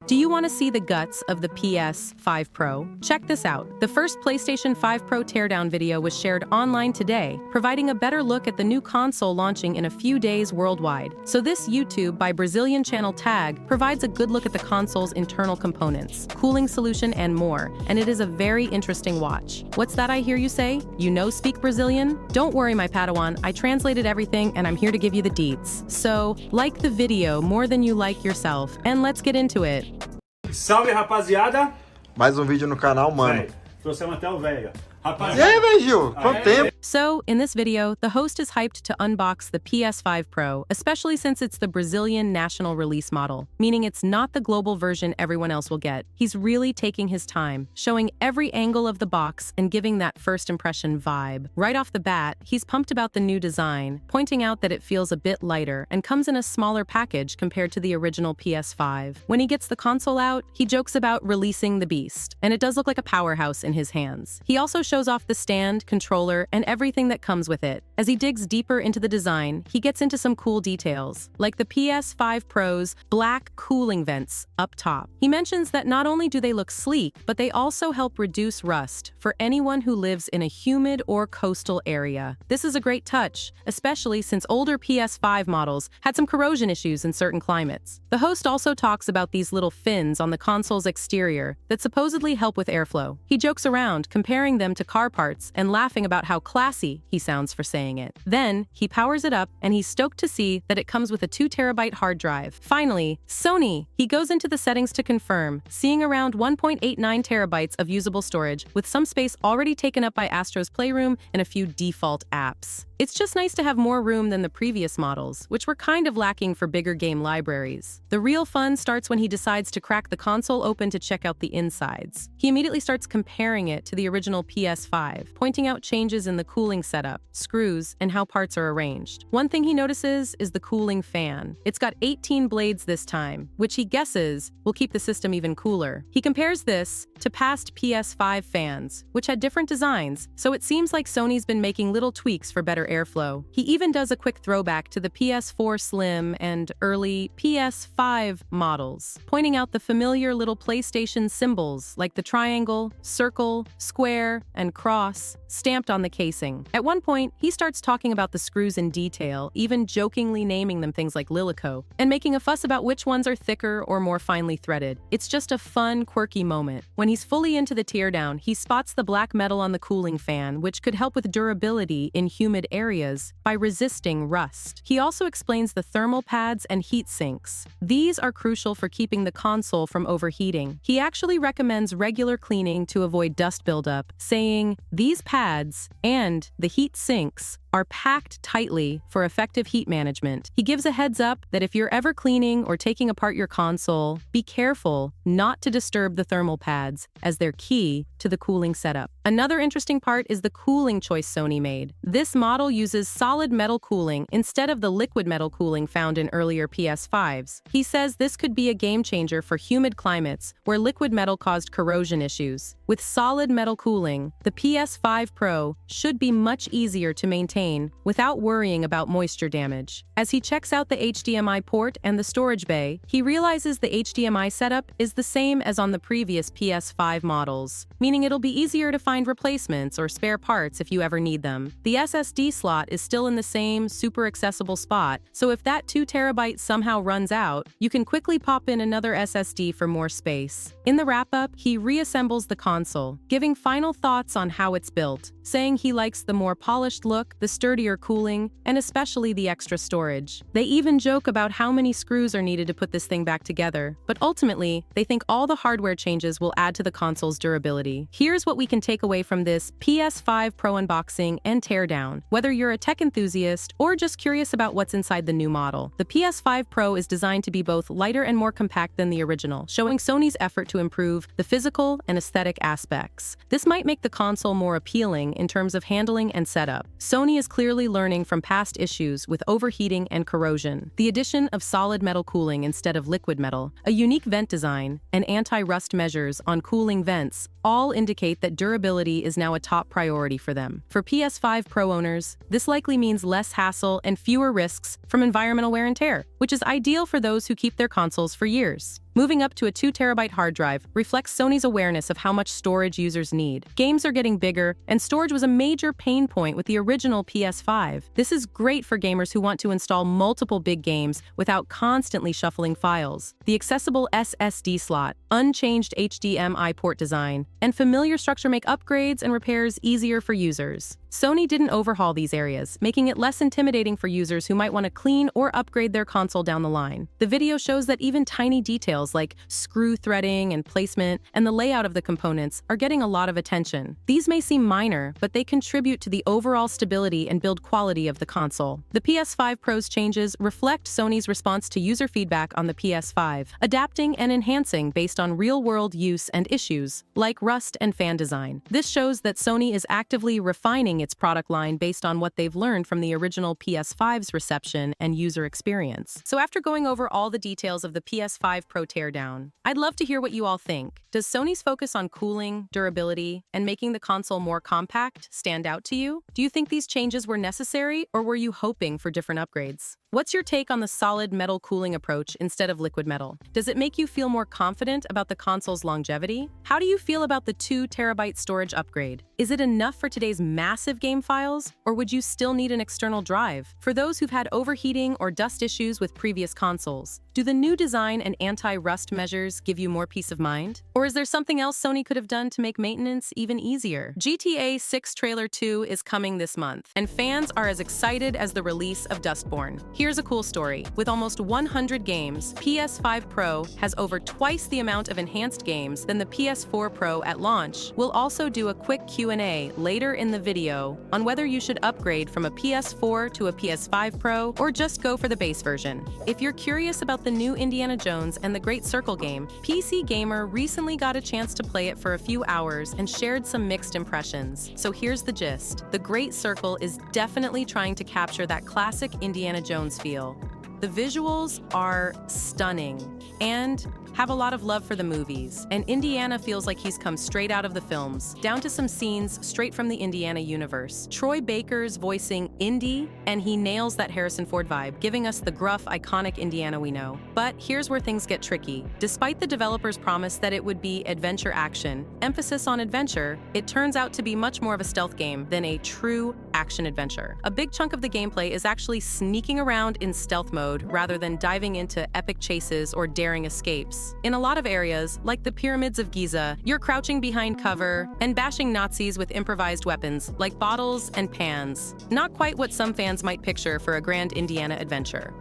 Do you want to see the guts of the PS5 Pro? Check this out. The first PlayStation 5 Pro teardown video was shared online today, providing a better look at the new console launching in a few days worldwide. So this YouTube by Brazilian channel Tag provides a good look at the console's internal components, cooling solution, and more, and it is a very interesting watch. What's that I hear you say? You know speak Brazilian? Don't worry, my Padawan, I translated everything and I'm here to give you the deets. So, like the video more than you like yourself, and let's get into it. Salve, rapaziada! Mais vídeo no canal, mano. Véio, trouxemos até o velho. E aí, velho Gil? Quanto tempo? So, in this video, the host is hyped to unbox the PS5 Pro, especially since it's the Brazilian national release model, meaning it's not the global version everyone else will get. He's really taking his time, showing every angle of the box and giving that first impression vibe. Right off the bat, he's pumped about the new design, pointing out that it feels a bit lighter and comes in a smaller package compared to the original PS5. When he gets the console out, he jokes about releasing the beast, and it does look like a powerhouse in his hands. He also shows off the stand, controller, and everything that comes with it. As he digs deeper into the design, he gets into some cool details, like the PS5 Pro's black cooling vents up top. He mentions that not only do they look sleek, but they also help reduce rust for anyone who lives in a humid or coastal area. This is a great touch, especially since older PS5 models had some corrosion issues in certain climates. The host also talks about these little fins on the console's exterior that supposedly help with airflow. He jokes around, comparing them to car parts and laughing about how classy he sounds for saying it. Then, he powers it up and he's stoked to see that it comes with a 2TB hard drive. Finally, Sony! He goes into the settings to confirm, seeing around 1.89 terabytes of usable storage, with some space already taken up by Astro's Playroom and a few default apps. It's just nice to have more room than the previous models, which were kind of lacking for bigger game libraries. The real fun starts when he decides to crack the console open to check out the insides. He immediately starts comparing it to the original PS5, pointing out changes in the cooling setup, screws, and how parts are arranged. One thing he notices is the cooling fan. It's got 18 blades this time, which he guesses will keep the system even cooler. He compares this to past PS5 fans, which had different designs, so it seems like Sony's been making little tweaks for better airflow. He even does a quick throwback to the PS4 Slim and early PS5 models, pointing out the familiar little PlayStation symbols like the triangle, circle, square, and cross stamped on the casing. At one point, he starts talking about the screws in detail, even jokingly naming them things like Lilico, and making a fuss about which ones are thicker or more finely threaded. It's just a fun, quirky moment. When he's fully into the teardown, he spots the black metal on the cooling fan, which could help with durability in humid areas by resisting rust. He also explains the thermal pads and heat sinks. These are crucial for keeping the console from overheating. He actually recommends regular cleaning to avoid dust buildup, saying, "These pads and the heat sinks are packed tightly for effective heat management." He gives a heads up that if you're ever cleaning or taking apart your console, be careful not to disturb the thermal pads, as they're key to the cooling setup. Another interesting part is the cooling choice Sony made. This model uses solid metal cooling instead of the liquid metal cooling found in earlier PS5s. He says this could be a game changer for humid climates where liquid metal caused corrosion issues. With solid metal cooling, the PS5 Pro should be much easier to maintain without worrying about moisture damage. As he checks out the HDMI port and the storage bay, he realizes the HDMI setup is the same as on the previous PS5 models, meaning it'll be easier to find replacements or spare parts if you ever need them. The SSD slot is still in the same super accessible spot, so if that 2TB somehow runs out, you can quickly pop in another SSD for more space. In the wrap-up, he reassembles the console, giving final thoughts on how it's built, saying he likes the more polished look, the sturdier cooling, and especially the extra storage. They even joke about how many screws are needed to put this thing back together, but ultimately, they think all the hardware changes will add to the console's durability. Here's what we can take away from this PS5 Pro unboxing and teardown. Whether you're a tech enthusiast or just curious about what's inside the new model, the PS5 Pro is designed to be both lighter and more compact than the original, showing Sony's effort to improve the physical and aesthetic aspects. This might make the console more appealing in terms of handling and setup. Sony is clearly learning from past issues with overheating and corrosion. The addition of solid metal cooling instead of liquid metal, a unique vent design, and anti-rust measures on cooling vents all indicate that durability is now a top priority for them. For PS5 Pro owners, this likely means less hassle and fewer risks from environmental wear and tear, which is ideal for those who keep their consoles for years. Moving up to a 2TB hard drive reflects Sony's awareness of how much storage users need. Games are getting bigger, and storage was a major pain point with the original PS5. This is great for gamers who want to install multiple big games without constantly shuffling files. The accessible SSD slot, unchanged HDMI port design, and familiar structure make upgrades and repairs easier for users. Sony didn't overhaul these areas, making it less intimidating for users who might want to clean or upgrade their console down the line. The video shows that even tiny details like screw threading and placement and the layout of the components are getting a lot of attention. These may seem minor, but they contribute to the overall stability and build quality of the console. The PS5 Pro's changes reflect Sony's response to user feedback on the PS5, adapting and enhancing based on real-world use and issues, like rust and fan design. This shows that Sony is actively refining its product line based on what they've learned from the original PS5's reception and user experience. So after going over all the details of the PS5 Pro teardown, I'd love to hear what you all think. Does Sony's focus on cooling, durability, and making the console more compact stand out to you? Do you think these changes were necessary, or were you hoping for different upgrades? What's your take on the solid metal cooling approach instead of liquid metal? Does it make you feel more confident about the console's longevity? How do you feel about the 2TB storage upgrade? Is it enough for today's massive game files, or would you still need an external drive? For those who've had overheating or dust issues with previous consoles, do the new design and anti-rust measures give you more peace of mind? Or is there something else Sony could have done to make maintenance even easier? GTA 6 Trailer 2 is coming this month, and fans are as excited as the release of Dustborn. Here's a cool story. With almost 100 games, PS5 Pro has over twice the amount of enhanced games than the PS4 Pro at launch. We'll also do a quick Q&A later in the video on whether you should upgrade from a PS4 to a PS5 Pro or just go for the base version. If you're curious about the new Indiana Jones and the Great Circle game, PC Gamer recently got a chance to play it for a few hours and shared some mixed impressions. So here's the gist. The Great Circle is definitely trying to capture that classic Indiana Jones feel. The visuals are stunning and have a lot of love for the movies, and Indiana feels like he's come straight out of the films, down to some scenes straight from the Indiana universe. Troy Baker's voicing Indy, and he nails that Harrison Ford vibe, giving us the gruff, iconic Indiana we know. But here's where things get tricky. Despite the developers' promise that it would be adventure action, emphasis on adventure, it turns out to be much more of a stealth game than a true action-adventure. A big chunk of the gameplay is actually sneaking around in stealth mode rather than diving into epic chases or daring escapes. In a lot of areas, like the Pyramids of Giza, you're crouching behind cover and bashing Nazis with improvised weapons like bottles and pans. Not quite what some fans might picture for a grand Indiana adventure.